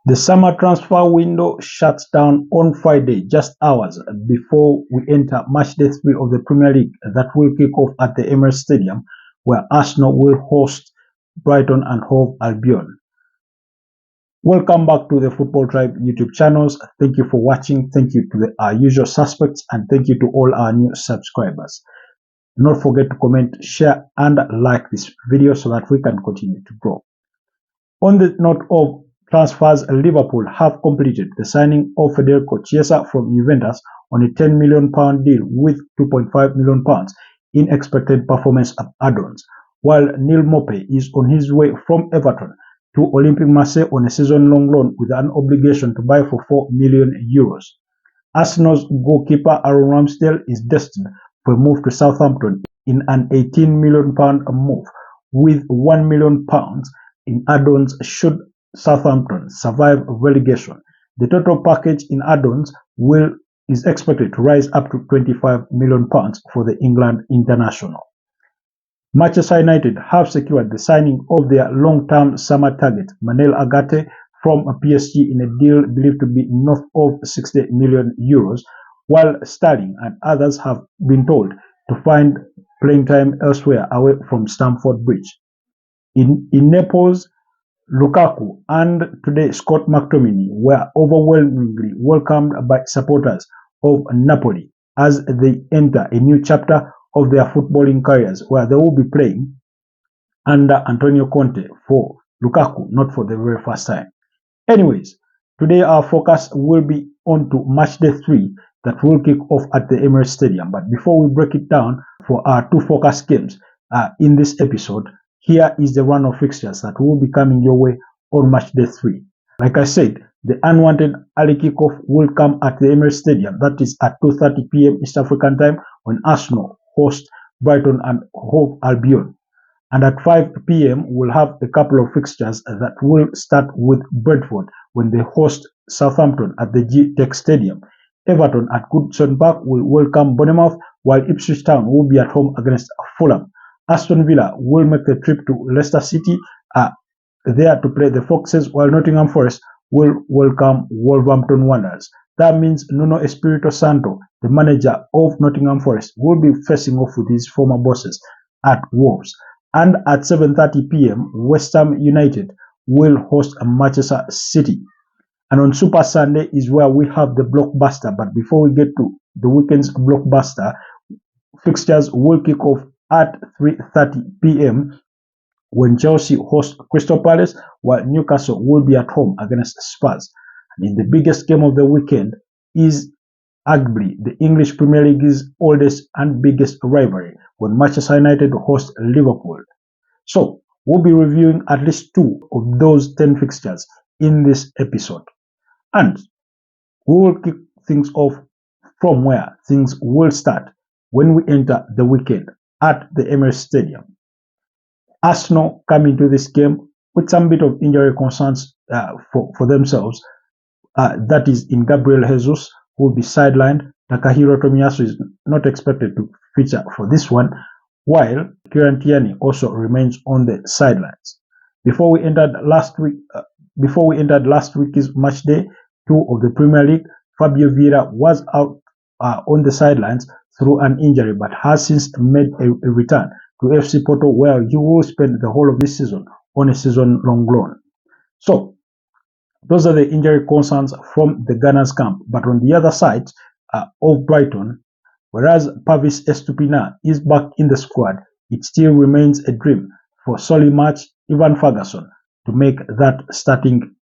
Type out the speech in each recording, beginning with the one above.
The summer transfer window shuts down on Friday, just hours before we enter match day 3 of the Premier League that will kick off at the Emirates Stadium, where Arsenal will host Brighton and Hove Albion. Welcome back to the Football Tribe YouTube channels. Thank you for watching. Thank you to our usual suspects, and thank you to all our new subscribers. Do not forget to comment, share, and like this video so that we can continue to grow. On the note of transfers, Liverpool have completed the signing of Federico Chiesa from Juventus on a £10 million deal with £2.5 million in expected performance add-ons, while Neil Maupay is on his way from Everton to Olympique Marseille on a season-long loan with an obligation to buy for €4 million. Arsenal's goalkeeper Aaron Ramsdale is destined for a move to Southampton in an £18 million move, with £1 million in add-ons should Southampton survive relegation. The total package in add-ons is expected to rise up to £25 million for the England international. Manchester United have secured the signing of their long-term summer target, Manuel Ugarte, from PSG in a deal believed to be north of €60 million, while Sterling and others have been told to find playing time elsewhere away from Stamford Bridge. In Naples, Lukaku and today Scott McTominay were overwhelmingly welcomed by supporters of Napoli as they enter a new chapter of their footballing careers, where they will be playing under Antonio Conte for Lukaku, not for the very first time. Anyways, today our focus will be on to match day 3 that will kick off at the Emirates Stadium. But before we break it down for our two focus games in this episode, here is the run of fixtures that will be coming your way on match day 3. Like I said, the unwanted early kickoff will come at the Emirates Stadium. That is at 2:30 p.m. East African time when Arsenal host Brighton and Hove Albion. And at 5 p.m. we'll have a couple of fixtures that will start with Brentford when they host Southampton at the 𝐺𝐸𝐾 Stadium. Everton at Goodison Park will welcome Bournemouth, while Ipswich Town will be at home against Fulham. Aston Villa will make the trip to Leicester City there to play the Foxes, while Nottingham Forest will welcome Wolverhampton Wanderers. That means Nuno Espirito Santo, the manager of Nottingham Forest, will be facing off with his former bosses at Wolves. And at 7:30 p.m, West Ham United will host Manchester City. And on Super Sunday is where we have the blockbuster. But before we get to the weekend's blockbuster, fixtures will kick off at 3:30 p.m. when Chelsea host Crystal Palace, while Newcastle will be at home against Spurs. And in the biggest game of the weekend is arguably the English Premier League's oldest and biggest rivalry, when Manchester United host Liverpool. So we'll be reviewing at least 2 of those 10 fixtures in this episode. And we will kick things off from where things will start when we enter the weekend at the Emirates Stadium. Arsenal come into this game with some bit of injury concerns for themselves. That is in Gabriel Jesus, who will be sidelined. Takahiro Tomiyasu is not expected to feature for this one, while Kieran Tierney also remains on the sidelines. Before we entered last week's match day 2 of the Premier League, Fabio Vieira was out on the sidelines through an injury, but has since made a return to FC Porto, where he will spend the whole of this season on a season-long loan. So those are the injury concerns from the Gunners camp. But on the other side of Brighton, whereas Pavis Estupiñán is back in the squad, it still remains a dream for Solly March, Ivan Ferguson to make that starting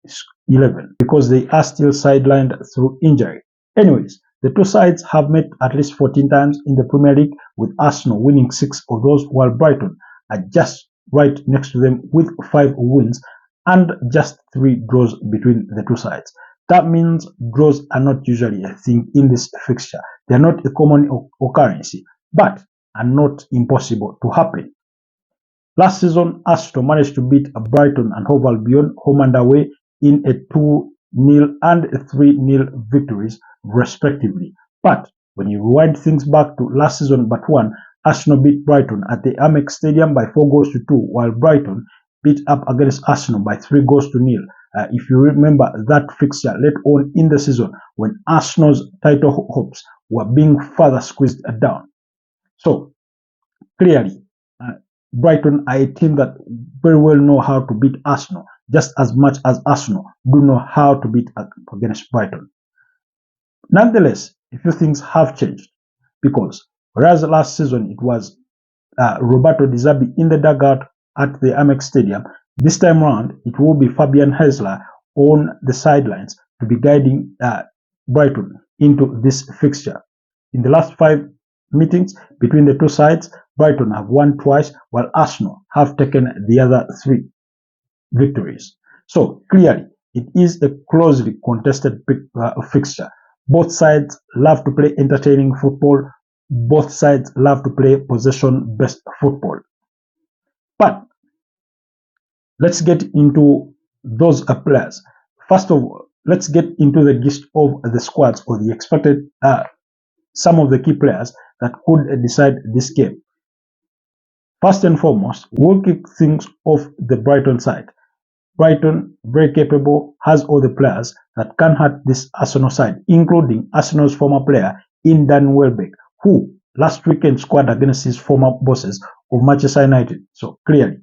11, because they are still sidelined through injury. Anyways, the two sides have met at least 14 times in the Premier League, with Arsenal winning 6 of those, while Brighton are just right next to them with 5 wins and just 3 draws between the two sides. That means draws are not usually a thing in this fixture. They are not a common occurrence, but are not impossible to happen. Last season, Arsenal managed to beat Brighton and Hove Albion home and away in a 2-0 and 3-0 victories, respectively. But when you rewind things back to last season but one, Arsenal beat Brighton at the Emirates Stadium by 4 goals to 2, while Brighton beat up against Arsenal by 3 goals to 0. If you remember that fixture late on in the season when Arsenal's title hopes were being further squeezed down. So clearly, Brighton are a team that very well know how to beat Arsenal, just as much as Arsenal do know how to beat against Brighton. Nonetheless, a few things have changed, because whereas last season it was Roberto De Zerbi in the dugout at the Emirates Stadium, this time round it will be Fabian Ħeżla on the sidelines to be guiding Brighton into this fixture. In the last 5 meetings between the two sides, Brighton have won twice, while Arsenal have taken the other 3 victories. So clearly, it is a closely contested fixture. Both sides love to play entertaining football. Both sides love to play possession-based football. But let's get into those players. First of all, let's get into the gist of the squads, or the expected some of the key players that could decide this game. First and foremost, we'll kick things off the Brighton side. Brighton, very capable, has all the players that can hurt this Arsenal side, including Arsenal's former player in Dan Welbeck, who last weekend scored against his former bosses of Manchester United. So clearly,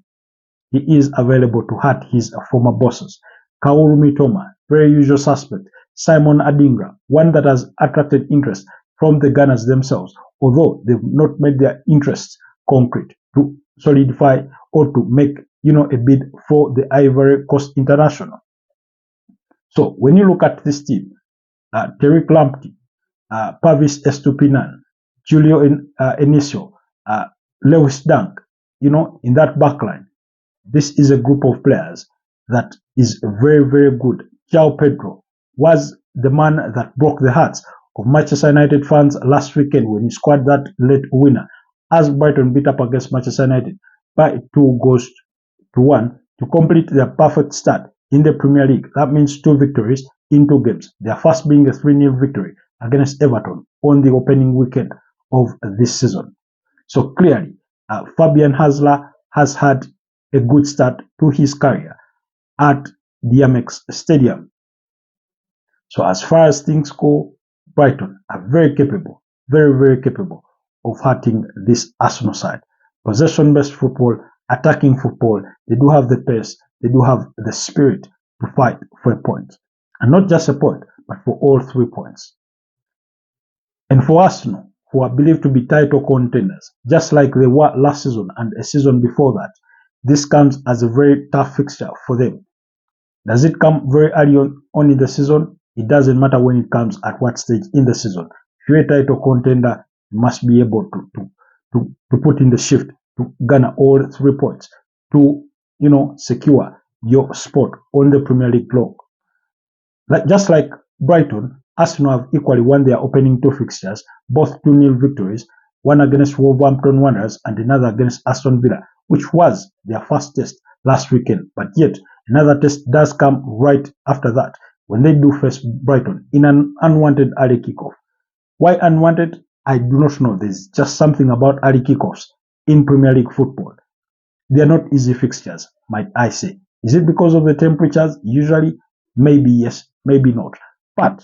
he is available to hurt his former bosses. Kaoru Mitoma, very usual suspect. Simon Adingra, one that has attracted interest from the Gunners themselves, although they've not made their interests concrete to solidify or to make a bid for the Ivory Coast International. So when you look at this team, Tariq Lamptey, Pavis Estupinan, Julio Enicio, Lewis Dunk, in that backline, this is a group of players that is very, very good. João Pedro was the man that broke the hearts of Manchester United fans last weekend when he scored that late winner, as Brighton beat up against Manchester United by 2-1 to complete their perfect start in the Premier League. That means 2 victories in 2 games, their first being a 3-0 victory against Everton on the opening weekend of this season. So clearly, Fabian Ħeżla has had a good start to his career at the Emirates Stadium. So as far as things go, Brighton are very capable, very, very capable of hurting this Arsenal side. Possession-based football, attacking football, they do have the pace, they do have the spirit to fight for a point. And not just a point, but for all 3 points. And for Arsenal, who are believed to be title contenders, just like they were last season and a season before that, this comes as a very tough fixture for them. Does it come very early on in the season? It doesn't matter when it comes, at what stage in the season. If you're a title contender, you must be able to put in the shift, to garner all 3 points, to secure your spot on the Premier League log. Just like Brighton, Arsenal have equally won their opening 2 fixtures, both 2-0 victories, one against Wolverhampton Wanderers and another against Aston Villa, which was their first test last weekend. But yet, another test does come right after that, when they do face Brighton in an unwanted early kickoff. Why unwanted? I do not know. There's just something about early kickoffs in Premier League football. They are not easy fixtures, might I say. Is it because of the temperatures? Usually, maybe yes, maybe not. But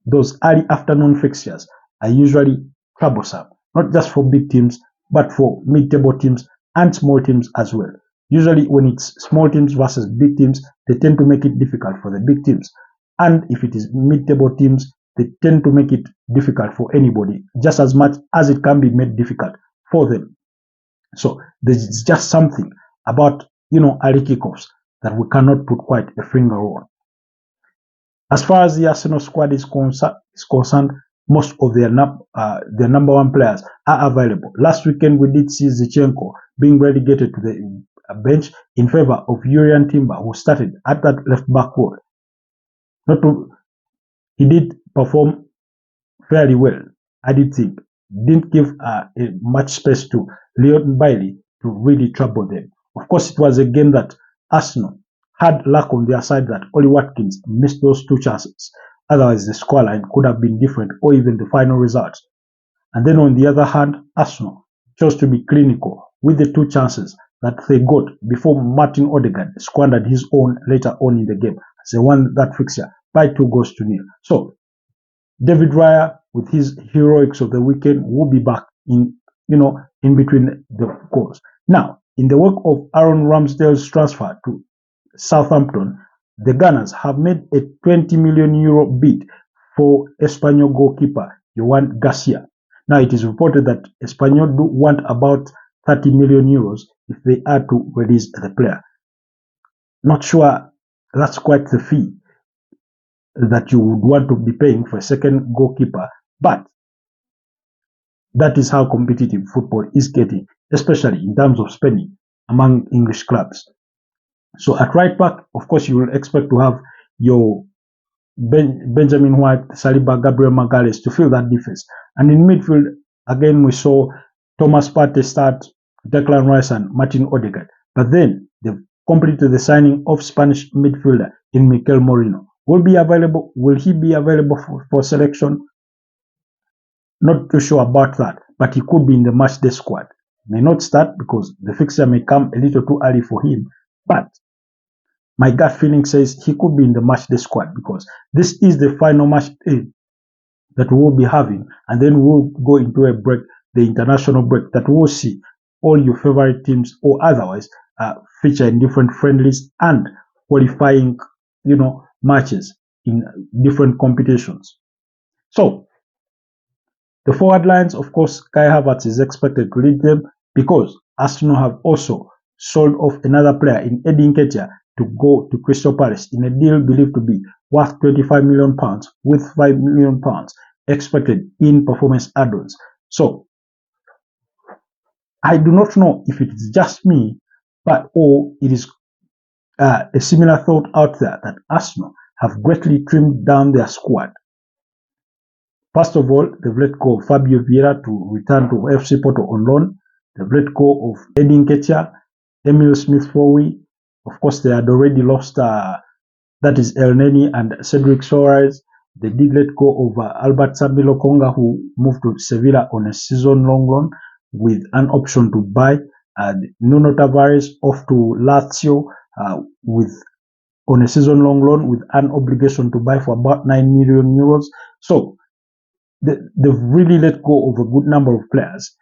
those early afternoon fixtures are usually troublesome, not just for big teams, but for mid-table teams and small teams as well. Usually when it's small teams versus big teams, they tend to make it difficult for the big teams. And if it is mid-table teams, they tend to make it difficult for anybody, just as much as it can be made difficult for them. So there's just something about, early kickoffs that we cannot put quite a finger on. As far as the Arsenal squad is concerned, most of their number 1 players are available. Last weekend, we did see Zinchenko being relegated to the bench in favor of Jurriën Timber, who started at that left back role. He did perform fairly well, I did think. Didn't give much space to Leon Bailey to really trouble them. Of course, it was a game that Arsenal had luck on their side, that Ollie Watkins missed those 2 chances. Otherwise, the scoreline could have been different, or even the final result. And then on the other hand, Arsenal chose to be clinical with the 2 chances that they got before Martin Odegaard squandered his own later on in the game as they won that fixture by 2-0. So David Raya, with his heroics of the weekend, will be back in between the goals. Now, in the wake of Aaron Ramsdale's transfer to Southampton, the Gunners have made a 20 million euro bid for Espanyol goalkeeper 𝐿𝐎𝐏 Now, it is reported that Espanyol do want about 30 million euros if they are to release the player. Not sure that's quite the fee that you would want to be paying for a second goalkeeper, but that is how competitive football is getting, especially in terms of spending among English clubs. So at right back, of course, you will expect to have your Benjamin White, Saliba, Gabriel Magalhaes to fill that defense. And in midfield, again, we saw Thomas Partey start, Declan Rice and Martin Odegaard. But then they've completed the signing of Spanish midfielder in Mikel Merino. Will he be available for selection? Not too sure about that, but he could be in the matchday squad. May not start because the fixture may come a little too early for him, but my gut feeling says he could be in the matchday squad because this is the final match that we will be having, and then we'll go into a break, the international break, that we'll see all your favorite teams or otherwise feature in different friendlies and qualifying, matches in different competitions. So the forward lines, of course, Kai Havertz is expected to lead them because Arsenal have also sold off another player in 𝐵𝐷𝐾𝐒 to go to Crystal Palace in a deal believed to be worth £25 million with £5 million expected in performance add-ons. So I do not know if it is just me, or it is a similar thought out there that Arsenal have greatly trimmed down their squad. First of all, they've let go of Fabio Vieira to return to FC Porto on loan. They've let go of 𝐵𝐷𝐾𝐒 𝐍𝐻𝐾, Emil Smith-Rowe. Of course, they had already lost, that is El Neni and Cedric Soares. They did let go of Albert Sambi Lokonga, who moved to Sevilla on a season-long loan with an option to buy. Nuno Tavares off to Lazio on a season-long loan with an obligation to buy for about 9 million euros. So they've really let go of a good number of players.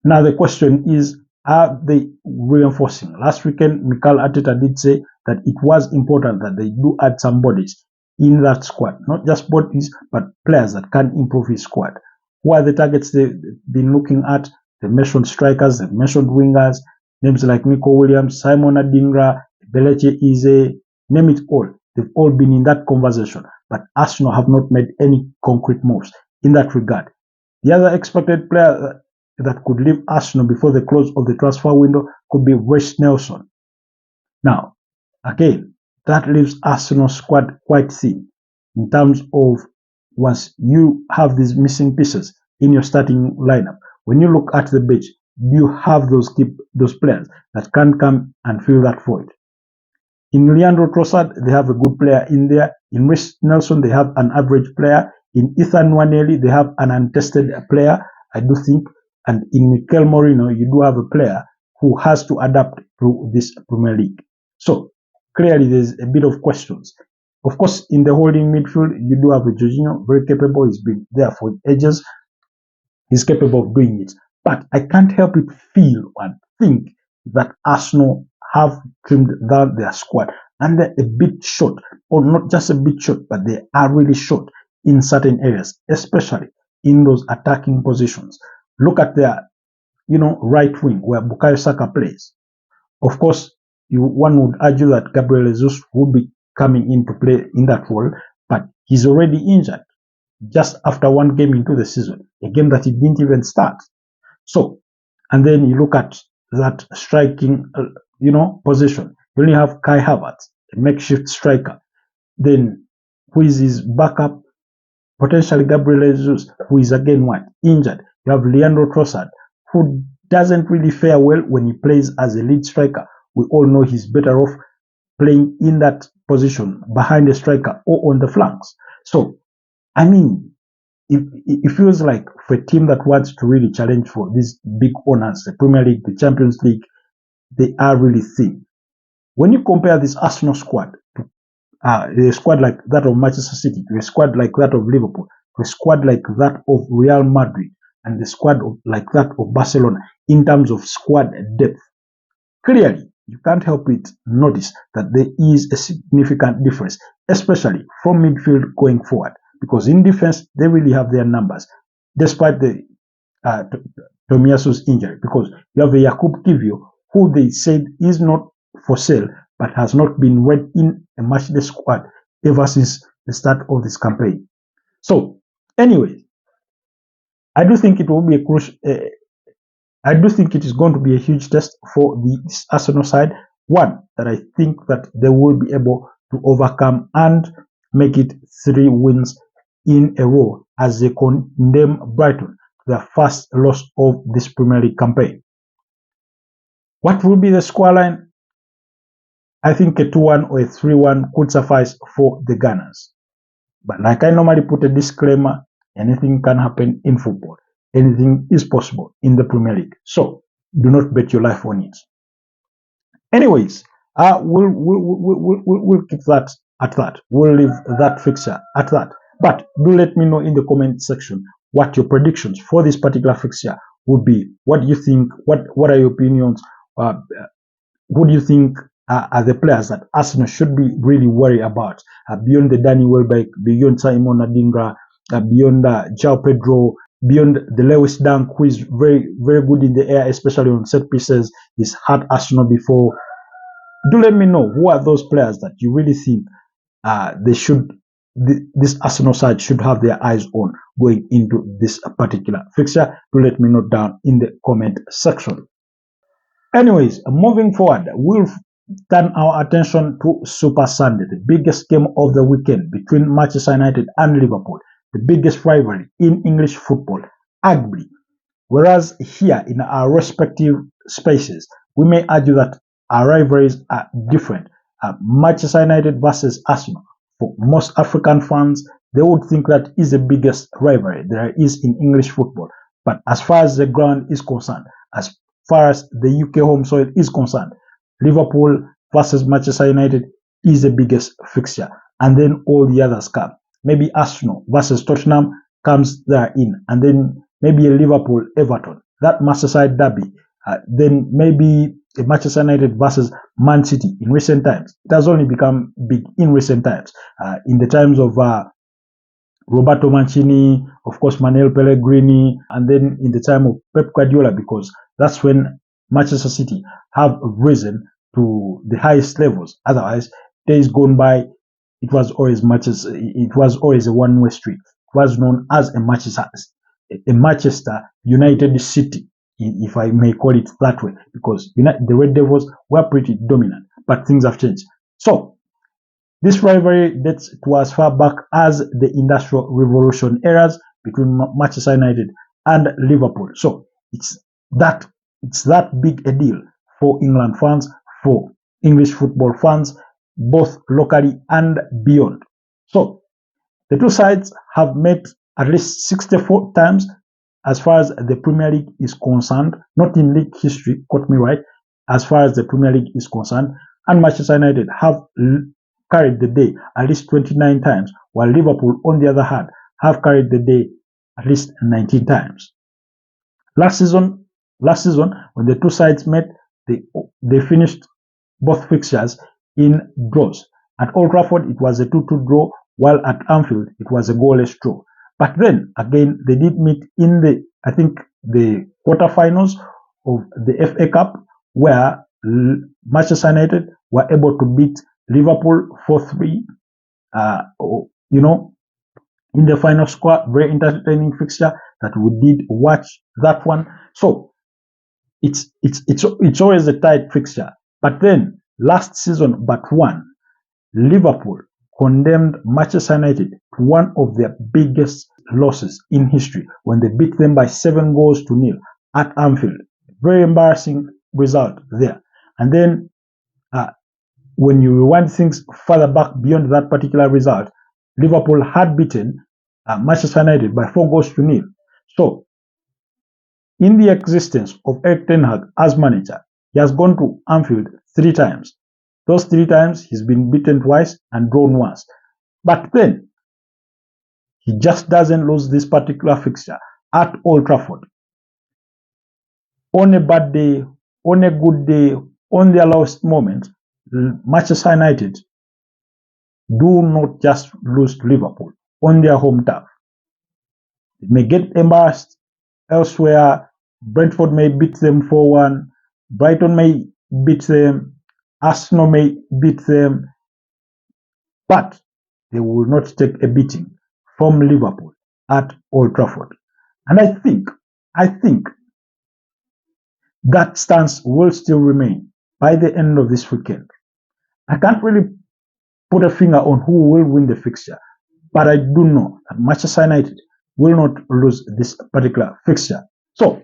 Now the question is, are they reinforcing? Last weekend, Mikel Arteta did say that it was important that they do add some bodies in that squad. Not just bodies, but players that can improve his squad. Who are the targets they've been looking at? They mentioned strikers, they mentioned wingers, names like Nico Williams, Simon Adingra, Belechi Eze, name it all. They've all been in that conversation, but Arsenal have not made any concrete moves in that regard. The other expected player that could leave Arsenal before the close of the transfer window could be Wes Nelson. Now, again, that leaves Arsenal's squad quite thin in terms of once you have these missing pieces in your starting lineup. When you look at the bench, you have those players that can come and fill that void. In Leandro Trossard, they have a good player in there. In Wes Nelson, they have an average player. In Ethan Nwaneri, they have an untested player, I do think. And in Mikel Merino, you do have a player who has to adapt to this Premier League. So clearly, there's a bit of questions. Of course, in the holding midfield, you do have a Jorginho, very capable. He's been there for ages. He's capable of doing it. But I can't help but feel and think that Arsenal have trimmed down their squad. And they're a bit short, or not just a bit short, but they are really short in certain areas, especially in those attacking positions. Look at their, right wing where Bukayo Saka plays. Of course, one would argue that Gabriel Jesus would be coming in to play in that role, but he's already injured just after one game into the season, a game that he didn't even start. So, and then you look at that striking, position. You only have Kai Havertz, a makeshift striker. Then, who is his backup? Potentially Gabriel Jesus, who is again injured. You have Leandro Trossard, who doesn't really fare well when he plays as a lead striker. We all know he's better off playing in that position behind the striker or on the flanks. So, I mean, it feels like for a team that wants to really challenge for these big honors, the Premier League, the Champions League, they are really thin. When you compare this Arsenal squad to a squad like that of Manchester City, to a squad like that of Liverpool, to a squad like that of Real Madrid, and the squad like that of Barcelona, in terms of squad depth, clearly you can't help it notice that there is a significant difference, especially from midfield going forward, because in defense they really have their numbers, despite the Tomiyasu's injury, because you have a 𝐂𝐐𝐏 who they said is not for sale but has not been read in a matchday squad ever since the start of this campaign. So, anyway, I do think it will be a crucial. I do think it is going to be a huge test for the Arsenal side. One that I think that they will be able to overcome and make it 3 wins in a row as they condemn Brighton to their first loss of this Premier League campaign. What will be the scoreline? I think a 2-1 or a 3-1 could suffice for the Gunners. But like I normally put a disclaimer, anything can happen in football. Anything is possible in the Premier League. So do not bet your life on it. Anyways, we'll keep that at that. We'll leave that fixture at that. But do let me know in the comment section what your predictions for this particular fixture would be. What do you think? What are your opinions? Who do you think are the players that Arsenal should be really worried about beyond the Danny Welbeck, beyond Simon Adingra, beyond João Pedro, beyond the Lewis Dunk, who is very, very good in the air, especially on set pieces. He's had Arsenal before. Do let me know who are those players that you really think this Arsenal side should have their eyes on going into this particular fixture. Do let me know down in the comment section. Anyways, moving forward, we'll turn our attention to Super Sunday, the biggest game of the weekend between Manchester United and Liverpool, the biggest rivalry in English football, arguably. Whereas here in our respective spaces, we may argue that our rivalries are different. Manchester United versus Arsenal. For most African fans, they would think that is the biggest rivalry there is in English football. But as far as the ground is concerned, as far as the UK home soil is concerned, Liverpool versus Manchester United is the biggest fixture. And then all the others come. Maybe Arsenal versus Tottenham comes there in. And then maybe a Liverpool-Everton, that Merseyside derby. Then maybe a Manchester United versus Man City in recent times. It has only become big in recent times. In the times of Roberto Mancini, of course, Manuel Pellegrini, and then in the time of Pep Guardiola, because that's when Manchester City have risen to the highest levels. Otherwise, days gone by, it was always a one-way street. It was known as a Manchester United City, if I may call it that way, because the Red Devils were pretty dominant, but things have changed. So this rivalry dates to as far back as the Industrial Revolution eras between Manchester United and Liverpool. So it's that big a deal for England fans, for English football fans, both locally and beyond. So the two sides have met at least 64 times as far as the Premier League is concerned, not in league history, quote me right, as far as the Premier League is concerned, and Manchester United have carried the day at least 29 times, while Liverpool, on the other hand, have carried the day at least 19 times. Last season, when the two sides met, they finished both fixtures in draws. At Old Trafford, it was a 2-2 draw, while at Anfield, it was a goalless draw. But then, again, they did meet in the quarterfinals of the FA Cup, where Manchester United were able to beat Liverpool 4-3, in the final score. Very entertaining fixture that we did watch that one. So it's always a tight fixture. But then last season, but one, Liverpool condemned Manchester United to one of their biggest losses in history when they beat them by 7-0 at Anfield. Very embarrassing result there. And then when you rewind things further back beyond that particular result, Liverpool had beaten Manchester United by 4-0. So in the existence of Erik ten Hag as manager, He has gone to Anfield 3 times. Those 3 times, he's been beaten twice and drawn once. But then, he just doesn't lose this particular fixture at Old Trafford. On a bad day, on a good day, on their lowest moment, Manchester United do not just lose to Liverpool on their home turf. They may get embarrassed elsewhere. Brentford may beat them 4-1. Brighton may beat them. Arsenal may beat them. But they will not take a beating from Liverpool at Old Trafford. And I think that stance will still remain by the end of this weekend. I can't really put a finger on who will win the fixture, but I do know that Manchester United will not lose this particular fixture. So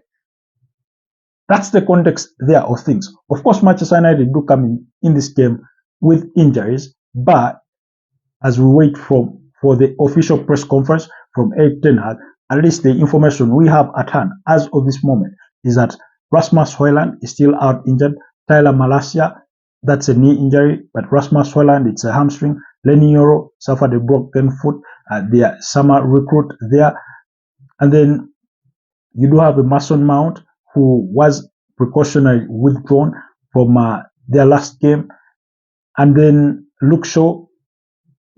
that's the context there of things. Of course, Manchester United do come in this game with injuries, but as we wait for the official press conference from Erik ten Hag, at least the information we have at hand as of this moment is that Rasmus Højlund is still out injured. Tyler Malacia, that's a knee injury, but Rasmus Højlund, it's a hamstring. Lenny Yoro suffered a broken foot. Their summer recruit there. And then you do have a Mason Mount who was precautionary withdrawn from their last game. And then Luke Shaw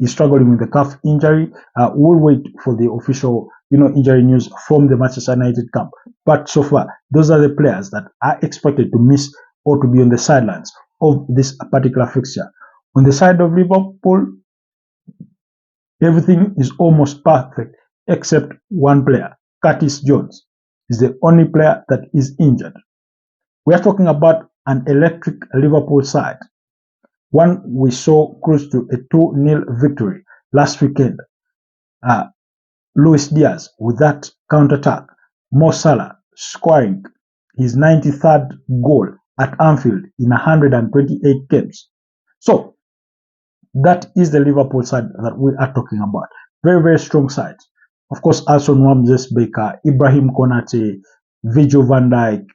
is struggling with the calf injury. We'll wait for the official, injury news from the Manchester United camp. But so far, those are the players that are expected to miss or to be on the sidelines of this particular fixture. On the side of Liverpool, everything is almost perfect except one player. Curtis Jones is the only player that is injured. We are talking about an electric Liverpool side. One we saw close to a 2-0 victory last weekend. Luis Diaz with that counter-attack. Mo Salah scoring his 93rd goal at Anfield in 128 games. So that is the Liverpool side that we are talking about. Very, very strong side. Of course, Alson Ramsey-Baker, Ibrahim Konate, Virgil van Dijk,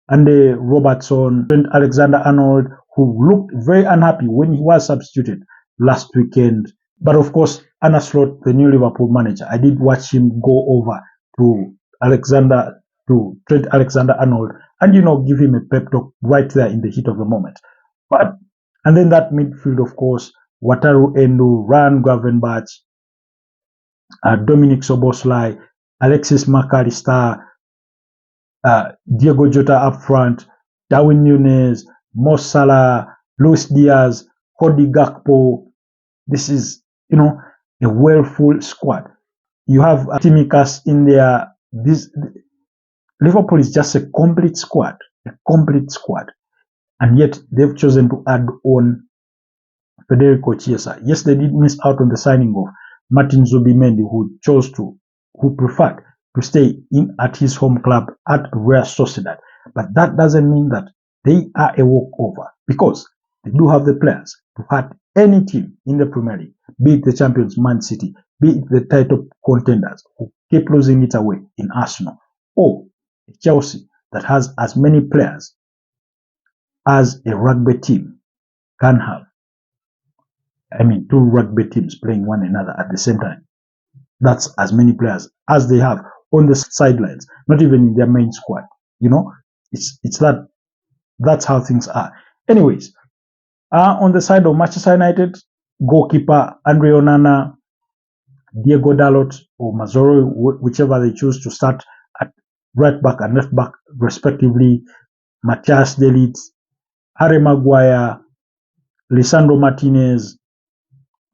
Andy Robertson, Trent Alexander-Arnold, who looked very unhappy when he was substituted last weekend. But of course, Arne Slot, the new Liverpool manager, I did watch him go over to Trent Alexander-Arnold and, give him a pep talk right there in the heat of the moment. And then that midfield, of course, Wataru Endo, Ryan Gravenberch, Dominic Szoboszlai, Alexis McAllister, Diego Jota up front, Darwin Núñez, Mo Salah, Luis Diaz, Cody Gakpo. This is, a well-full squad. You have Tsimikas in there. Liverpool is just a complete squad, and yet they've chosen to add on Federico Chiesa. Yes, they did miss out on the signing of Martin Zubimendi, who preferred to stay in at his home club at Real Sociedad. But that doesn't mean that they are a walkover, because they do have the players to hurt any team in the Premier League, be it the champions Man City, be it the title contenders who keep losing it away in Arsenal, or Chelsea that has as many players as a rugby team can have. I mean, 2 rugby teams playing one another at the same time. That's as many players as they have on the sidelines, not even in their main squad. That's how things are. Anyways, on the side of Manchester United, goalkeeper Andre Onana, Diego Dalot or Mazzoro, whichever they choose to start at right back and left back respectively, Matthias de Ligt, Harry Maguire, Lisandro Martinez.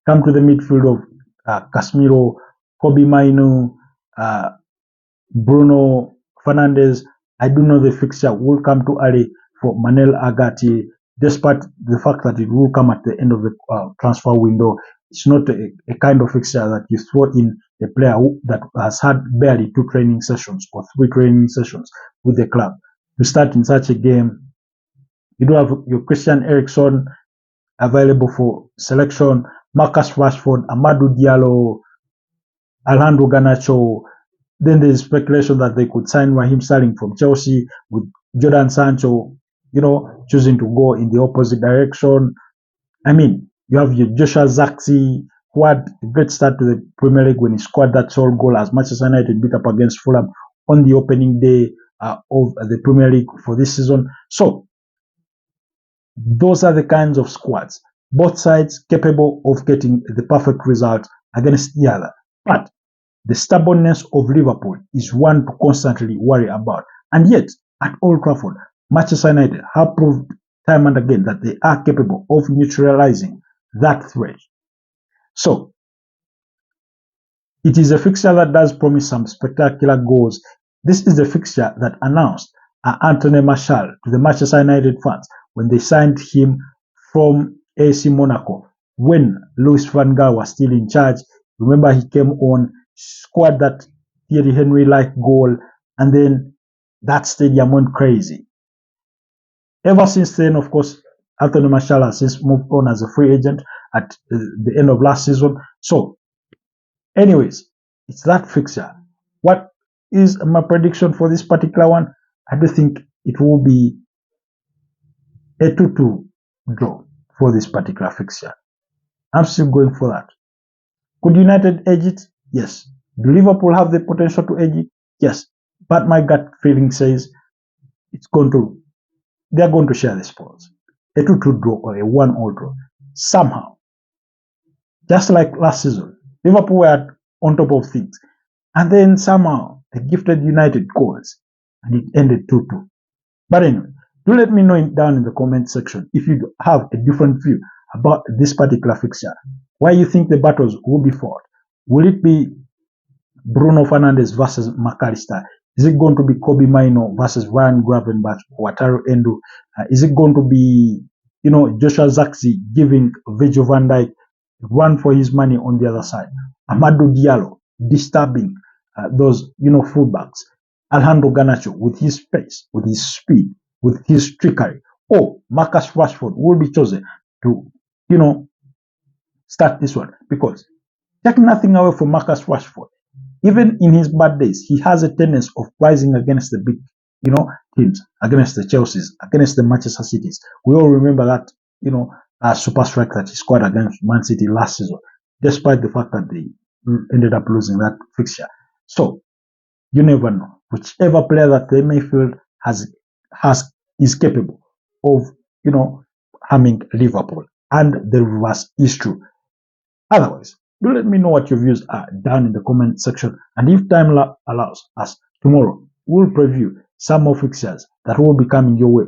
Come to the midfield of Casemiro, Kobe Mainu, Bruno Fernandes. I do know the fixture will come too early for Manel Agati, despite the fact that it will come at the end of the transfer window. It's not a kind of fixture that you throw in a player that has had barely 2 training sessions or 3 training sessions with the club. To start in such a game, you do have your Christian Eriksen available for selection, Marcus Rashford, Amadou Diallo, Alejandro Garnacho. Then there is speculation that they could sign Raheem Sterling from Chelsea with Jadon Sancho, choosing to go in the opposite direction. I mean, you have your Joshua Zirkzee, who had a great start to the Premier League when he scored that sole goal as Manchester United beat up against Fulham on the opening day of the Premier League for this season. So, those are the kinds of squads, both sides capable of getting the perfect result against the other. But the stubbornness of Liverpool is one to constantly worry about. And yet, at Old Trafford, Manchester United have proved time and again that they are capable of neutralizing that threat. So, it is a fixture that does promise some spectacular goals. This is the fixture that announced Anthony Martial to the Manchester United fans when they signed him from AC Monaco when Louis van Gaal was still in charge. Remember, he came on, scored that Thierry Henry-like goal, and then that stadium went crazy. Ever since then, of course, Anthony Martial has since moved on as a free agent at the end of last season. So, anyways, it's that fixture. What is my prediction for this particular one? I do think it will be a 2-2 draw for this particular fixture. I'm still going for that. Could United edge it? Yes. Do Liverpool have the potential to edge it? Yes. But my gut feeling says they're going to share the spoils. A 2-2 draw or a 1-1 draw. Somehow. Just like last season, Liverpool were on top of things. And then somehow they gifted United goals and it ended 2-2. But anyway, do let me know down in the comment section if you have a different view about this particular fixture. Why you think the battles will be fought? Will it be Bruno Fernandes versus McAllister? Is it going to be Kobbie Mainoo versus Ryan Gravenberch or Wataru Endo? Is it going to be, Joshua Zirkzee giving Virgil van Dijk run for his money on the other side? Amadou Diallo disturbing those, fullbacks. Alejandro Garnacho with his pace, with his speed, with his trickery. Or Marcus Rashford will be chosen to, start this one. Because take nothing away from Marcus Rashford. Even in his bad days, he has a tendency of rising against the big, teams, against the Chelseas, against the Manchester Cities. We all remember that, super strike that he scored against Man City last season, despite the fact that they ended up losing that fixture. So, you never know. Whichever player that they may feel is capable of, harming Liverpool. And the reverse is true. Otherwise, do let me know what your views are down in the comment section. And if time allows us, tomorrow we'll preview some more fixtures that will be coming your way.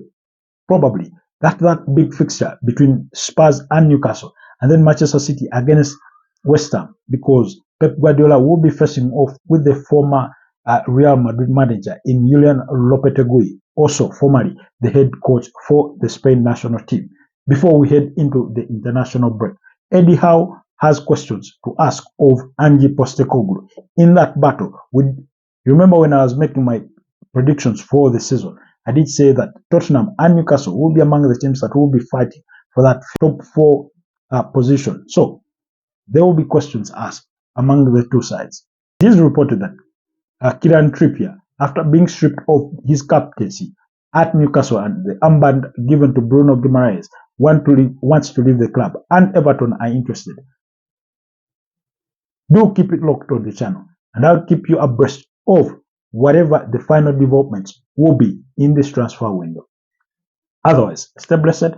Probably that big fixture between Spurs and Newcastle, and then Manchester City against West Ham, because Pep Guardiola will be facing off with the former Real Madrid manager in Julian Lopetegui, also formerly the head coach for the Spain national team. Before we head into the international break, Eddie Howe has questions to ask of Ange Postecoglou in that battle. Remember when I was making my predictions for the season, I did say that Tottenham and Newcastle will be among the teams that will be fighting for that top 4 position. So there will be questions asked among the two sides. It is reported that Kieran Trippier, after being stripped of his captaincy at Newcastle and the armband given to Bruno Guimaraes, wants to leave the club, and Everton are interested. Do keep it locked on the channel, and I'll keep you abreast of whatever the final developments will be in this transfer window. Otherwise, stay blessed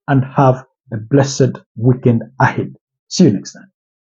and have a blessed weekend ahead. See you next time.